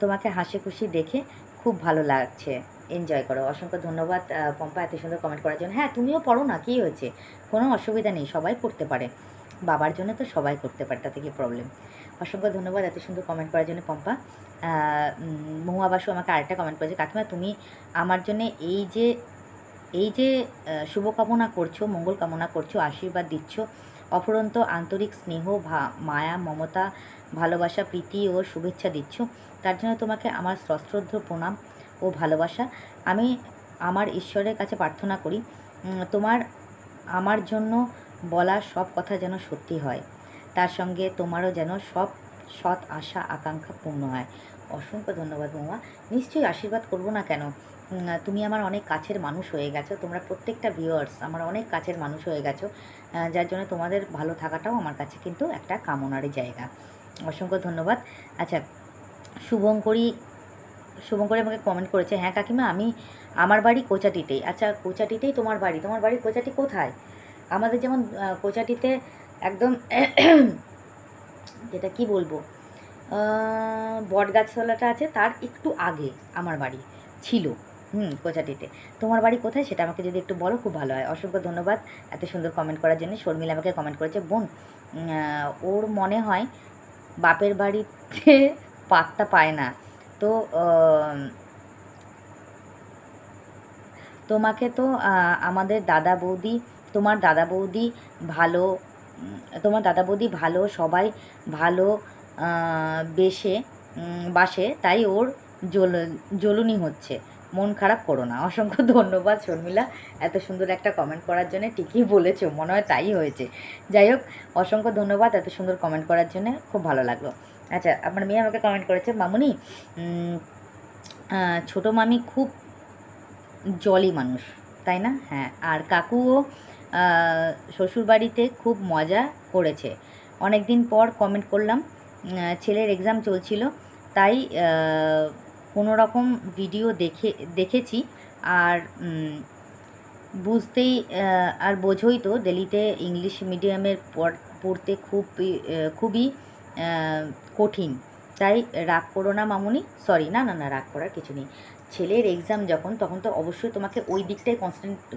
তোমাকে হাসি খুশি দেখে খুব ভালো লাগছে, এনজয় করো। অসংখ্য ধন্যবাদ পম্পা এত সুন্দর কমেন্ট করার জন্য। হ্যাঁ, তুমিও পড়ো না, কী হয়েছে, কোনো অসুবিধা নেই, সবাই পড়তে পারে, বাবার জন্য তো সবাই করতে পারে, তাতে কি প্রবলেম। অসংখ্য ধন্যবাদ এত সুন্দর কমেন্ট করার জন্য পম্পা। মহুয়া বাসু আমাকে আরেকটা কমেন্ট করেছে, কাকিমা তুমি আমার জন্য এই যে শুভকামনা করছো, মঙ্গল কামনা করছো, আশীর্বাদ দিচ্ছ, অফুরন্ত আন্তরিক স্নেহ মায়া মমতা ভালোবাসা প্রীতি ও শুভেচ্ছা দিচ্ছ, তার জন্য তোমাকে আমার সশ্রদ্ধ প্রণাম ও ভালোবাসা। আমি আমার ঈশ্বরের কাছে প্রার্থনা করি তোমার আমার জন্য বলা সব কথা যেন সত্যি হয়, তার সঙ্গে তোমারও যেন সব সৎ আশা আকাঙ্ক্ষা পূর্ণ হয়। অসংখ্য ধন্যবাদ মহুয়া। নিশ্চয়ই আশীর্বাদ করবো না কেন। তুমি আমার অনেক কাছের মানুষ হয়ে গেছো, তোমরা প্রত্যেকটা ভিউয়ার্স আমার অনেক কাছের মানুষ হয়ে গেছো, যার জন্য তোমাদের ভালো থাকাটাও আমার কাছে কিন্তু একটা কামনারই জায়গা। অসংখ্য ধন্যবাদ। আচ্ছা, শুভঙ্করী আমাকে কমেন্ট করেছে, হ্যাঁ কাকিমা আমি আমার বাড়ি কোচাটিতেই। আচ্ছা, কোচাটিতেই তোমার বাড়ি কোচাটি কোথায়? আমাদের যেমন কোচাটিতে একদম যেটা কি বলবো, বট গাছতলাটা আছে তার একটু আগে আমার বাড়ি ছিল। কোচাটিতে। তোমার বাড়ি কোথায় সেটা আমাকে যদি একটু বলো খুব ভালো হয়। অসংখ্য ধন্যবাদ এত সুন্দর কমেন্ট করার জন্য। শর্মিলা আমাকে কমেন্ট করেছে, বোন ওর মনে হয় বাপের বাড়িতে পাত্তা পায় না, তো তোমাকে তো আমাদের দাদা বৌদি তোমার দাদা বৌদি ভালো তোমার দাদা বৌদি ভালো, সবাই ভালো বাসে, তাই ওর জ্বলুনি হচ্ছে, মন খারাপ করো না। অসংখ্য ধন্যবাদ শর্মিলা এত সুন্দর একটা কমেন্ট করার জন্য। ঠিকই বলেছো, মনে হয় তাই হয়েছে। যাই হোক, অসংখ্য ধন্যবাদ এত সুন্দর কমেন্ট করার জন্য, খুব ভালো লাগলো। আচ্ছা, আপনার মেয়ে আমাকে কমেন্ট করেছে, মামুনি ছোটো মামি খুব জলি মানুষ, তাই না? হ্যাঁ, আর কাকুও শ্বশুরবাড়িতে খুব মজা করেছে। অনেক দিন পর কমেন্ট করলাম, ছেলের এক্সাম চলছিল, তাই কোনো রকম ভিডিও দেখেছি, আর বোঝোই তো দিল্লিতে ইংলিশ মিডিয়ামের পড়তে খুবই কঠিন, তাই রাগ করো না মামুনি। সরি, না না না, রাগ করার কিছু নেই। ছেলের এক্সাম যখন, তখন তো অবশ্যই তোমাকে ওই দিকটাই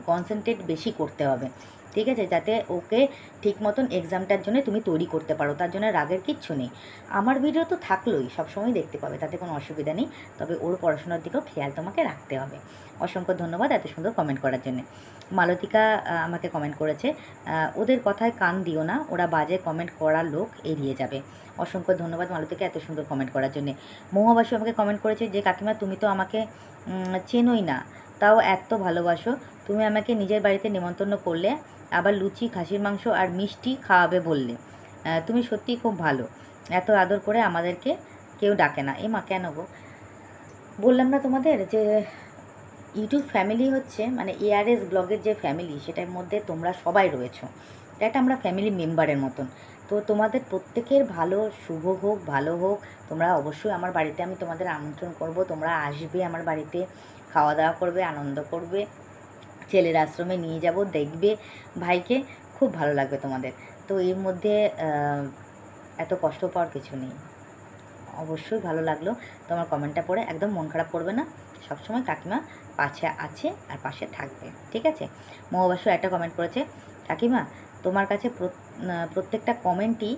কনসেন্ট্রেট বেশি করতে হবে, ঠিক আছে, যাতে ওকে ঠিক মতন এক্সামটার জন্য তুমি তৈরি করতে পারো, তার জন্য রাগের কিচ্ছু নেই। আমার ভিডিও তো থাকলোই, সবসময় দেখতে পাবে, তাতে কোনো অসুবিধা নেই, তবে ওর পড়াশোনার দিকেও খেয়াল তোমাকে রাখতে হবে। অসংখ্য ধন্যবাদ এত সুন্দর কমেন্ট করার জন্যে। মালতিকা আমাকে কমেন্ট করেছে, ওদের কথায় কান দিও না, ওরা বাজে কমেন্ট করার লোক এড়িয়ে যাবে। অসংখ্য ধন্যবাদ মালতিকা এত সুন্দর কমেন্ট করার জন্যে। মহুয়াবাসু আমাকে কমেন্ট করেছে যে, কাকিমা তুমি তো আমাকে চেনোই না, তাও এত ভালোবাসো, তুমি আমাকে নিজের বাড়িতে নিমন্ত্রণ করলে, আবার লুচি খাসির মাংস আর মিষ্টি খাওয়াবে বললে, তুমি সত্যিই খুব ভালো, এত আদর করে আমাদেরকে কেউ ডাকে না। এমা কেন গো, বললাম না তোমাদের যে ইউটিউব ফ্যামিলি হচ্ছে মানে এআরএস ব্লগের যে ফ্যামিলি, সেটার মধ্যে তোমরা সবাই রয়েছো। এটা একটা আমরা ফ্যামিলি মেম্বারের মতন। তো তোমাদের প্রত্যেকের ভালো শুভ হোক, ভালো হোক। তোমরা অবশ্যই আমার বাড়িতে, আমি তোমাদের আমন্ত্রণ করব, তোমরা আসবে আমার বাড়িতে, খাওয়া দাওয়া করবে, আনন্দ করবে, ছেলের আশ্রমে নিয়ে যাব, দেখবে ভাইকে, খুব ভালো লাগবে তোমাদের। তো এর মধ্যে এত কষ্ট পাওয়ার কিছু নেই। অবশ্যই ভালো লাগলো তোমার কমেন্টটা পড়ে, একদম মন খারাপ করবে না। সবসময় কাকিমা পাশে আছে আর পাশে থাকবে, ঠিক আছে। মহাবাসু একটা কমেন্ট করেছে, কাকিমা তোমার কাছে প্রত্যেকটা কমেন্টই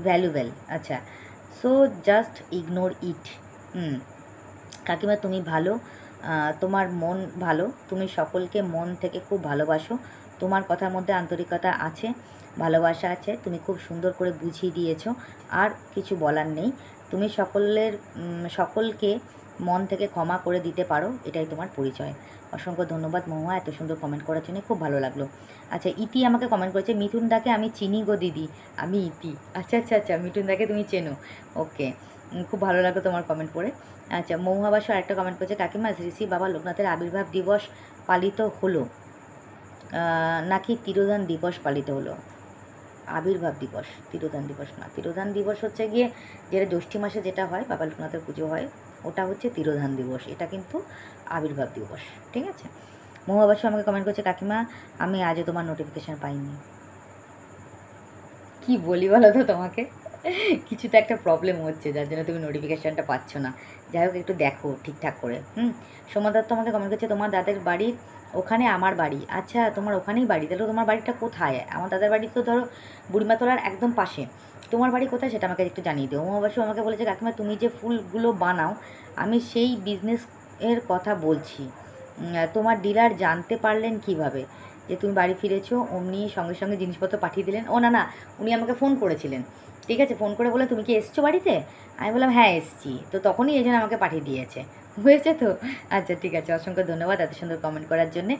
ভ্যালুয়েবল। আচ্ছা, সো জাস্ট ইগনোর ইট। কাকিমা তুমি ভালো, তোমার মন ভালো, তুমি সকলকে মন থেকে খুব ভালোবাসো, তোমার কথার মধ্যে আন্তরিকতা আছে, ভালোবাসা আছে, তুমি খুব সুন্দর করে বুঝিয়ে দিয়েছো, আর কিছু বলার নেই। তুমি সকলকে মন থেকে ক্ষমা করে দিতে পারো, এটাই তোমার পরিচয়। অসংখ্য ধন্যবাদ মহুয়া, এত সুন্দর কমেন্ট করার জন্য, খুব ভালো লাগলো। আচ্ছা, ইতি আমাকে কমেন্ট করেছে, মিঠুন দাকে আমি চিনি গো দিদি, আমি ইতি। আচ্ছা আচ্ছা আচ্ছা, মিঠুন দাকে তুমি চেনো, ওকে, খুব ভালো লাগলো তোমার কমেন্ট পড়ে। আচ্ছা, মহুয়াবাসু আরেকটা কমেন্ট করছে, কাকিমা শ্রী শ্রী বাবা লোকনাথের আবির্ভাব দিবস পালিত হলো নাকি তিরোধান দিবস পালিত হলো? আবির্ভাব দিবস, তিরোধান দিবস না। তিরোধান দিবস হচ্ছে গিয়ে যেটা জ্যৈষ্ঠী মাসে যেটা হয়, বাবা লোকনাথের পুজো হয়, ওটা হচ্ছে তিরোধান দিবস, এটা কিন্তু আবির্ভাব দিবস, ঠিক আছে। মহুয়াবাসু আমাকে কমেন্ট করছে, কাকিমা আমি আজও তোমার নোটিফিকেশান পাইনি। কি বলি বলো তো তোমাকে, কিছু তো একটা প্রবলেম হচ্ছে যার জন্য তুমি নোটিফিকেশানটা পাচ্ছ না। যাই হোক, একটু দেখো ঠিকঠাক করে। সোমা দত্ত আমাকে কমেন্ট করছে, তোমার দাদার বাড়ির ওখানে আমার বাড়ি। আচ্ছা, তোমার ওখানেই বাড়ি, তাহলে তোমার বাড়িটা কোথায়? আমার দাদার বাড়ি তো ধরো বুড়িমাতলার একদম পাশে, তোমার বাড়ি কোথায় সেটা আমাকে একটু জানিয়ে দিও। মহাবাসু আমাকে বলেছে, কাকিমা তুমি যে ফুলগুলো বানাও, আমি সেই বিজনেস এর কথা বলছি, তোমার ডিলার জানতে পারলেন কিভাবে যে তুমি বাড়ি ফিরেছো? অমনি সঙ্গে সঙ্গে জিনিসপত্র পাঠিয়ে দিলেন? ও না না, উনি আমাকে ফোন করেছিলেন, ঠিক আছে, ফোন করে বলে, তুমি কি এসছো বাড়িতে? আমি বললাম হ্যাঁ এসছি, তো তখনই এই জন্য আমাকে পাঠিয়ে দিয়েছে, হয়েছে তো। আচ্ছা ঠিক আছে, অসংখ্য ধন্যবাদ এত সুন্দর কমেন্ট করার জন্যে।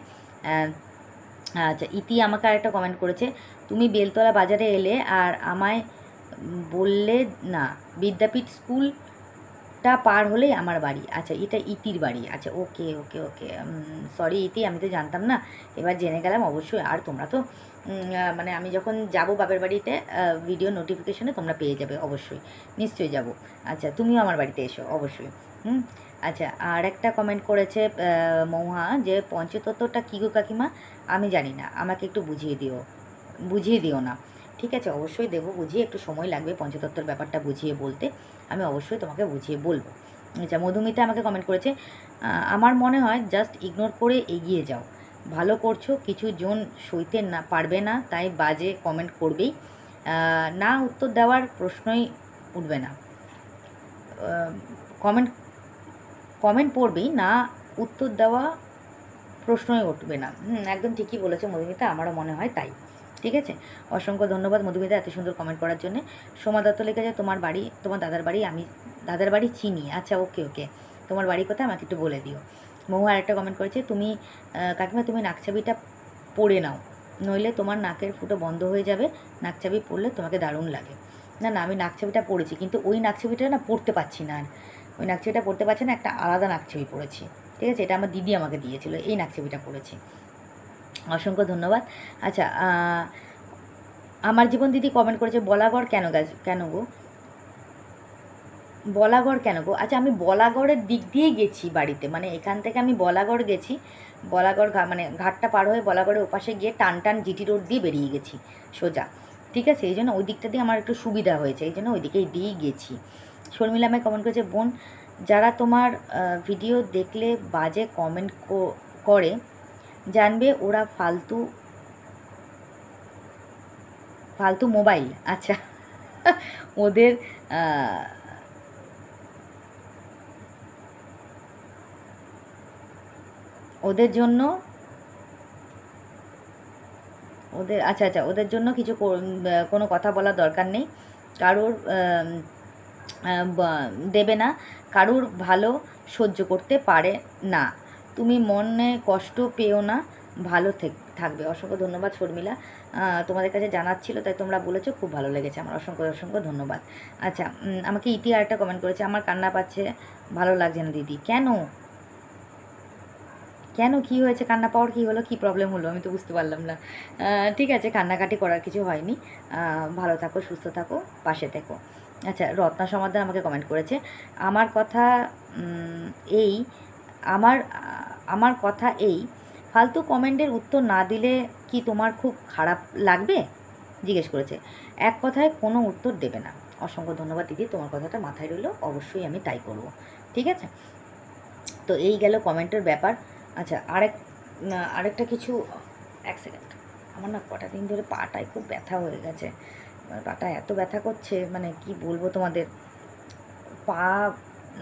আচ্ছা, ইতি আমাকে আরেকটা কমেন্ট করেছে, তুমি বেলতলা বাজারে এলে আর আমায় বললে না, বিদ্যাপীঠ স্কুলটা পার হলেই আমার বাড়ি। আচ্ছা, এটা ইতির বাড়ি। আচ্ছা, ওকে ওকে ওকে, সরি ইতি, আমি তো জানতাম না, এবার জেনে গেলাম অবশ্যই। আর তোমরা তো মানে আমি যখন যাব বাপের বাড়িতে, ভিডিও নোটিফিকেশনে তোমরা পেয়ে যাবে অবশ্যই, নিশ্চয়ই যাব। আচ্ছা, তুমিও আমার বাড়িতে এসো অবশ্যই। আচ্ছা, আর একটা কমেন্ট করেছে মহুয়া, যে পঞ্চতত্ত্বটা কী গো কাকিমা? আমি জানি না, আমাকে একটু বুঝিয়ে দিও না। ঠিক আছে, অবশ্যই দেবো বুঝিয়ে, একটু সময় লাগবে পঞ্চতত্ত্বর ব্যাপারটা বুঝিয়ে বলতে, আমি অবশ্যই তোমাকে বুঝিয়ে বলবো। আচ্ছা, মধুমিতা আমাকে কমেন্ট করেছে, আমার মনে হয় জাস্ট ইগনোর করে এগিয়ে যাও, ভালো করছো, কিছু জন সইতে না পারবে না, তাই বাজে কমেন্ট করবেই না, উত্তর দেওয়ার প্রশ্নই উঠবে না। কমেন্ট পড়বেই না, উত্তর দেওয়া প্রশ্নই উঠবে না। একদম ঠিকই বলেছে মধুমিতা, আমারও মনে হয় তাই, ঠিক আছে। অসংখ্য ধন্যবাদ মধুমিতা এত সুন্দর কমেন্ট করার জন্য। সোমা দত্ত লিখেছে, তোমার বাড়ি, তোমার দাদার বাড়ি, আমি দাদার বাড়ি চিনি। আচ্ছা, ওকে ওকে, তোমার বাড়ি কোথায় আমাকে একটু বলে দিও। মহু আরেকটা কমেন্ট করেছে, তুমি কাকিমা তুমি নাকছাবিটা পরে নাও, নইলে তোমার নাকের ফুটো বন্ধ হয়ে যাবে, নাকছাবি পরলে তোমাকে দারুণ লাগে। না না, আমি নাকছাবিটা পরেছি, কিন্তু ওই নাকছাবিটা না পরতে পারছি না, আর ওই নাকছাবিটা পরতে পারছি না, একটা আলাদা নাকছাবি পরেছি, ঠিক আছে, এটা আমার দিদি আমাকে দিয়েছিল, এই নাকছাবিটা পরেছি। অসংখ্য ধন্যবাদ। আচ্ছা, আমার জীবন দিদি কমেন্ট করেছে, বলাগড় কেন গো? বলাগড় কেন গো? আচ্ছা, আমি বলাগড়ের দিক দিয়েই গেছি বাড়িতে, মানে এখান থেকে আমি বলাগড় গেছি, বলাগড় মানে ঘাটটা পার হয়ে বলাগড়ের ওপাশে গিয়ে টান জিটি রোড দিয়ে বেরিয়ে গেছি সোজা, ঠিক আছে, এই জন্য ওই দিকটা দিয়ে আমার একটু সুবিধা হয়েছে, এই জন্য ওই দিকেই দিয়েই গেছি। শর্মিলা আমায় কমেন্ট করেছে, বোন যারা তোমার ভিডিও দেখলে বাজে কমেন্ট করে, জানবে ওরা ফালতু মোবাইল। আচ্ছা, ওদের ওদের জন্য আচ্ছা আচ্ছা, ওদের জন্য কিছু কোনো কথা বলার দরকার নেই, কারোর দেবে না, কারুর ভালো সহ্য করতে পারে না, তুমি মনে কষ্ট পেও না, ভালো থাকবে। অসংখ্য ধন্যবাদ শর্মিলা। তোমাদের কাছে জানার ছিল, তাই তোমরা বলেছো, খুব ভালো লেগেছে আমার, অসংখ্য অসংখ্য ধন্যবাদ। আচ্ছা, আমাকে ইতি আর একটা কমেন্ট করেছে, আমার কান্না পাচ্ছে, ভালো লাগছে না দিদি। কেন কেন কী হয়েছে? কান্না পাওয়ার কী হলো, কী প্রবলেম হলো, আমি তো বুঝতে পারলাম না। ঠিক আছে, কান্নাকাটি করার কিছু হয়নি। ভালো থাকো, সুস্থ থাকো, পাশে থেকো। আচ্ছা, রত্না সমাদ্দার আমাকে কমেন্ট করেছে, আমার কথা এই আমার আমার কথা এই, ফালতু কমেন্টের উত্তর না দিলে কি তোমার খুব খারাপ লাগবে? জিজ্ঞেস করেছে। এক কথায় কোনো উত্তর দেবে না। অসংখ্য ধন্যবাদ দিদি, তোমার কথাটা মাথায় রইল, অবশ্যই আমি তাই করব। ঠিক আছে, তো এই গেল কমেন্টের ব্যাপার। আচ্ছা, আরেকটা কিছু, এক সেকেন্ড, আমার না কটা দিন ধরে পাটায় খুব ব্যথা হয়ে গেছে, পাটা এত ব্যথা করছে, মানে কি বলবো তোমাদের, পা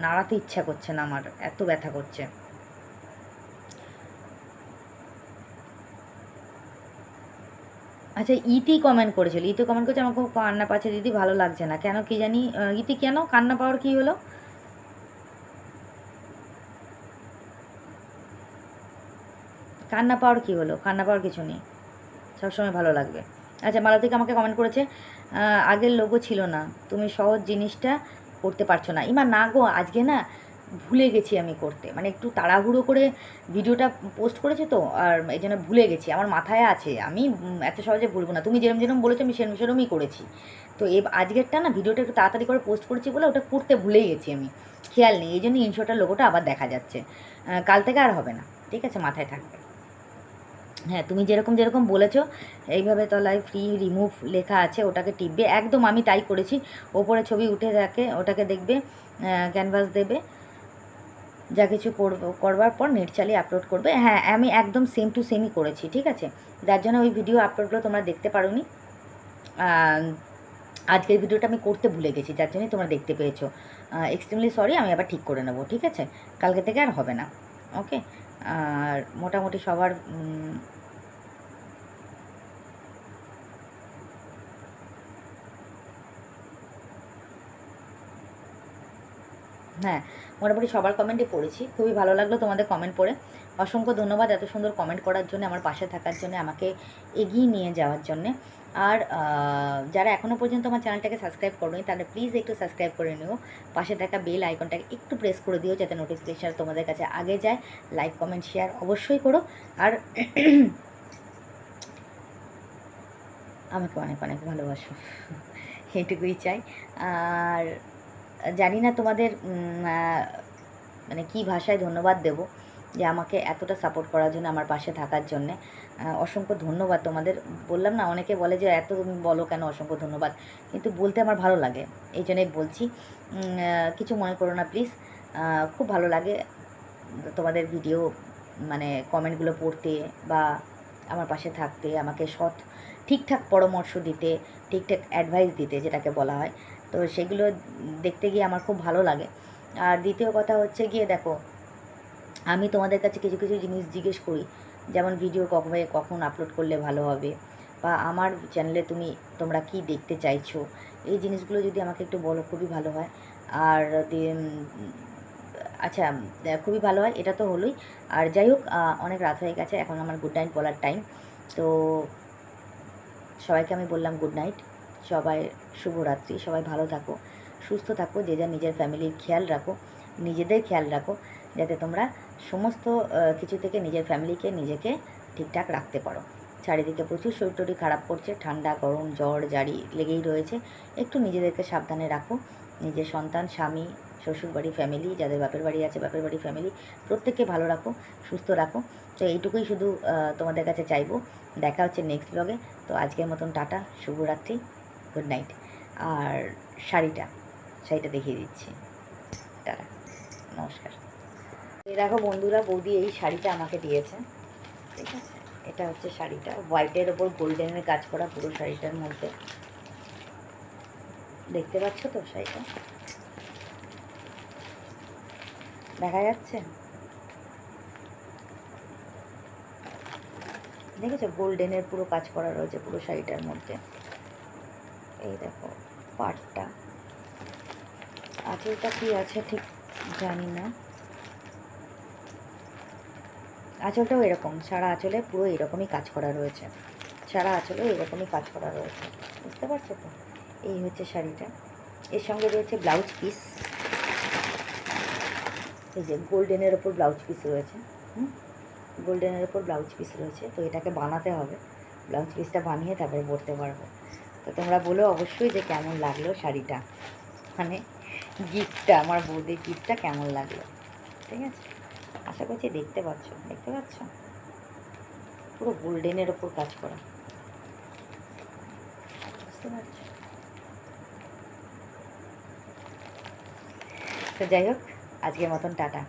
নাড়াতে ইচ্ছা করছে না আমার, এত ব্যথা করছে। আচ্ছা, ইতি কমেন্ট করেছিল, ইতি কমেন্ট করেছে, আমার খুব কান্না পাচ্ছে দিদি, ভালো লাগছে না, কেন কি জানি। ইতি কেন কান্না পাওয়ার কী হলো? কান্না পাওয়ার কী হলো? কান্না পাওয়ার কিছু নেই, সবসময় ভালো লাগবে। আচ্ছা, মালতিকা আমাকে কমেন্ট করেছে, আগের লোগো ছিল না, তুমি সহজ জিনিসটা করতে পারছো না। ইমা না গো, আজকে না ভুলে গেছি আমি করতে, মানে একটু তাড়াহুড়ো করে ভিডিওটা পোস্ট করেছে তো, আর এই জন্য ভুলে গেছি, আমার মাথায় আছে, আমি এত সহজে ভুলবো না, তুমি যেরম যেরম বলেছো আমি সেরম সেরমই করেছি। তো আজকেরটা না ভিডিওটা একটু তাড়াতাড়ি করে পোস্ট করেছি বলে ওটা করতে ভুলেই গেছি আমি, খেয়াল নেই, এই জন্য ইনশোটার লোগোটা আবার দেখা যাচ্ছে। কাল থেকে আর হবে না, ঠিক আছে, মাথায় থাকবে। হ্যাঁ, তুমি যেরকম যেরকম বলেছো এইভাবে তলায় ফ্রি রিমুভ লেখা আছে, ওটাকে টিপবে, একদম আমি তাই করেছি। ওপরে ছবি উঠে থাকে, ওটাকে দেখবে, ক্যানভাস দেবে, যা কিছু করবার পর নেট চালিয়ে আপলোড করবে। হ্যাঁ, আমি একদম সেম টু সেমই করেছি, ঠিক আছে, যার জন্য ওই ভিডিও আপলোডগুলো তোমরা দেখতে পারোনি। আজকের ভিডিওটা আমি করতে ভুলে গেছি, যার জন্যই তোমরা দেখতে পেয়েছো, এক্সট্রিমলি সরি, আমি আবার ঠিক করে নেবো, ঠিক আছে, কালকে থেকে আর হবে না। ওকে, আর মোটামুটি সবার হ্যাঁ, মোটামুটি সবার কমেন্টই পড়েছি, খুবই ভালো লাগলো তোমাদের কমেন্ট পড়ে। অসংখ্য ধন্যবাদ এত সুন্দর কমেন্ট করার জন্য, আমার পাশে থাকার জন্য, আমাকে এগিয়ে নিয়ে যাওয়ার জন্যে। আর যারা এখনও পর্যন্ত আমার চ্যানেলটাকে সাবস্ক্রাইব করোনি, তাহলে প্লিজ একটু সাবস্ক্রাইব করে নিও, পাশে থাকা বেল আইকনটাকে একটু প্রেস করে দিও, যাতে নোটিফিকেশান তোমাদের কাছে আগে যায়। লাইক, কমেন্ট, শেয়ার অবশ্যই করো, আর আমাকে অনেক অনেক ভালোবাসো, এটুকুই চাই। আর জানি না তোমাদের মানে কী ভাষায় ধন্যবাদ দেব, যে আমাকে এতটা সাপোর্ট করার জন্য, আমার পাশে থাকার জন্যে অসংখ্য ধন্যবাদ তোমাদের। বললাম না, অনেকে বলে যে এত তুমি বলো কেন অসংখ্য ধন্যবাদ, কিন্তু বলতে আমার ভালো লাগে, এই জন্যই বলছি, কিছু মনে করো না প্লিজ। খুব ভালো লাগে তোমাদের ভিডিও, মানে কমেন্টগুলো পড়তে, বা আমার পাশে থাকতে, আমাকে ঠিকঠাক পরামর্শ দিতে, ঠিকঠাক অ্যাডভাইস দিতে, যেটাকে বলা হয়, তো সেগুলো দেখতে গিয়ে আমার খুব ভালো লাগে। আর দ্বিতীয় কথা হচ্ছে গিয়ে, দেখো, আমি তোমাদের কাছে কিছু কিছু জিনিস জিজ্ঞেস করি, যেমন ভিডিও কখন আপলোড করলে ভালো হবে, বা আমার চ্যানেলে তোমরা কি দেখতে চাইছো, এই জিনিসগুলো যদি আমাকে একটু বলো, খুবই ভালো হয়। আর আচ্ছা, খুবই ভালো হয়, এটা তো হলোই। আর যাই হোক, অনেক রাত হয়ে গেছে, এখন আমার গুড নাইট বলার টাইম। তো সবাইকে আমি বললাম গুড নাইট, সবাই শুভরাত্রি, সবাই ভালো থাকো, সুস্থ থাকো, যে যা নিজের ফ্যামিলির খেয়াল রাখো, নিজেদের খেয়াল রাখো, যাতে তোমরা সমস্ত কিছু থেকে নিজের ফ্যামিলিকে, নিজেকে ঠিকঠাক রাখতে পারো। চারিদিকে প্রচুর শরীর খারাপ করছে, ঠান্ডা, গরম, জ্বর জারি লেগেই রয়েছে, একটু নিজেদেরকে সাবধানে রাখো, নিজের সন্তান, স্বামী, শ্বশুরবাড়ি, ফ্যামিলি, যাদের বাপের বাড়ি আছে, বাপের বাড়ি, ফ্যামিলি, প্রত্যেককে ভালো রাখো, সুস্থ রাখো। তো এইটুকুই শুধু তোমাদের কাছে চাইবো। দেখা হচ্ছে নেক্সট ব্লগে। তো আজকের মতন টাটা, শুভরাত্রি, গুড নাইট। আর শাড়িটা দেখিয়ে দিচ্ছি, টাটা, নমস্কার। এই দেখো বন্ধুরা, বৌদি এই শাড়িটা আমাকে দিয়েছে, ঠিক আছে, এটা হচ্ছে শাড়িটা, হোয়াইটের ওপর গোল্ডেনের কাজ করা পুরো শাড়িটার মধ্যে, দেখতে পাচ্ছ তো শাড়িটা, দেখা যাচ্ছে, দেখেছো, গোল্ডেনের পুরো কাজ করা রয়েছে পুরো শাড়িটার মধ্যে। এই দেখো পাটটা, আঁচলটা কি আছে ঠিক জানি না, আঁচলটাও এরকম, সারা আঁচলে পুরো এরকমই কাজ করা রয়েছে, সারা আঁচলেও এরকমই কাজ করা রয়েছে, বুঝতে পারছো তো? এই হচ্ছে শাড়িটা। এর সঙ্গে রয়েছে ব্লাউজ পিস, এই যে গোল্ডেনের ওপর ব্লাউজ পিস রয়েছে। গোল্ডেনের ওপর ব্লাউজ পিস রয়েছে, তো এটাকে বানাতে হবে। ব্লাউজ পিসটা বানিয়ে তারপরে পরতে পারবো। তো তোমরা বলো অবশ্যই যে কেমন লাগলো শাড়িটা, মানে গিফটটা, আমার বৌদির গিফটটা কেমন লাগলো। ঠিক আছে, আশা করছি দেখতে পাচ্ছ পুরো গোল্ডেনের ওপর কাজ করা, বুঝতে পারছো? তো যাই হোক, আজকের মতন টাটা।